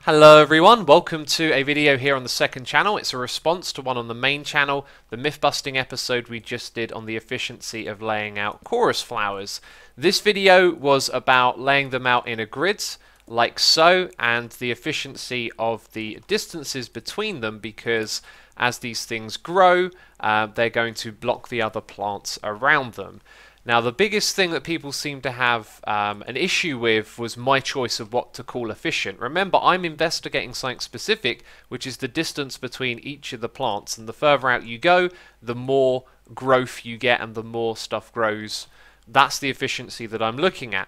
Hello everyone, welcome to a video here on the second channel. It's a response to one on the main channel, the myth busting episode we just did on the efficiency of laying out chorus flowers. This video was about laying them out in a grid like so, and the efficiency of the distances between them, because as these things grow they're going to block the other plants around them. Now, the biggest thing that people seem to have an issue with was my choice of what to call efficient. Remember, I'm investigating something specific, which is the distance between each of the plants, and the further out you go, the more growth you get and the more stuff grows. That's the efficiency that I'm looking at.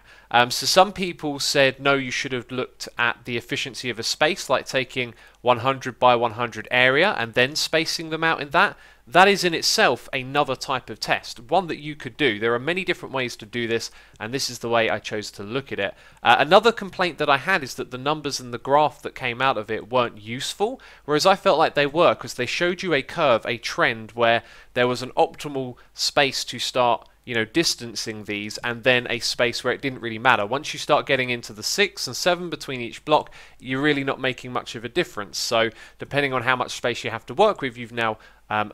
So some people said, no, you should have looked at the efficiency of a space, like taking 100 by 100 area and then spacing them out in that. That is in itself another type of test, one that you could do. There are many different ways to do this, and this is the way I chose to look at it. Another complaint that I had is that the numbers in the graph that came out of it weren't useful, whereas I felt like they were, because they showed you a curve, a trend, where there was an optimal space to start distancing these, and then a space where it didn't really matter. Once you start getting into the 6 and 7 between each block, you're really not making much of a difference. So depending on how much space you have to work with, you've now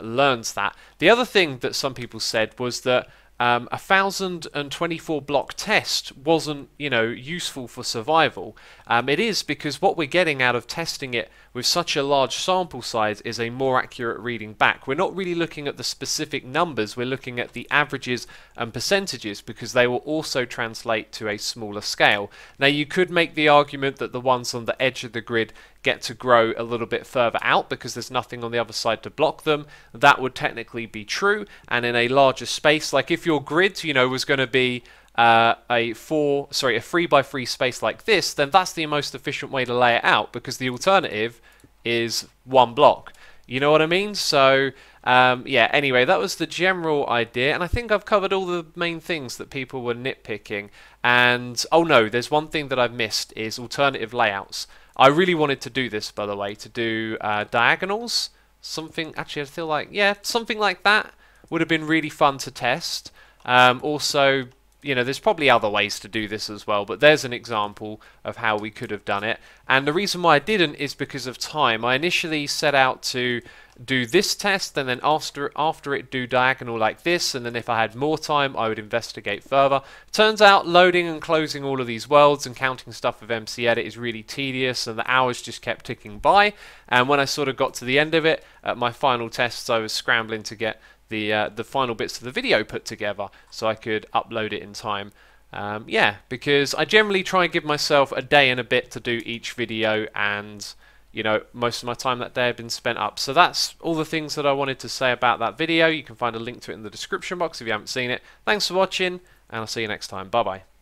learned that. The other thing that some people said was that a 1024 block test wasn't, useful for survival. It is, because what we're getting out of testing it with such a large sample size is a more accurate reading back. We're not really looking at the specific numbers, we're looking at the averages and percentages, because they will also translate to a smaller scale. Now, you could make the argument that the ones on the edge of the grid get to grow a little bit further out because there's nothing on the other side to block them. That would technically be true, and in a larger space, like if your grid was going to be a 3 by 3 space like this, then that's the most efficient way to lay it out, because the alternative is one block. You know what I mean? So yeah, anyway, that was the general idea, and I think I've covered all the main things that people were nitpicking. And oh no, there's one thing that I've missed, is alternative layouts. I really wanted to do this, by the way, to do diagonals. Something, actually I feel like, yeah, something like that would have been really fun to test. Also, there's probably other ways to do this as well, but there's an example of how we could have done it. And the reason why I didn't is because of time. I initially set out to do this test, and then after it do diagonal like this, and then if I had more time I would investigate further. Turns out loading and closing all of these worlds and counting stuff with MC Edit is really tedious, and the hours just kept ticking by. And when I sort of got to the end of it, at my final tests, I was scrambling to get the final bits of the video put together so I could upload it in time. Yeah, because I generally try and give myself a day and a bit to do each video, and most of my time that day had been spent up. So that's all the things that I wanted to say about that video. You can find a link to it in the description box if you haven't seen it. Thanks for watching, and I'll see you next time. Bye bye.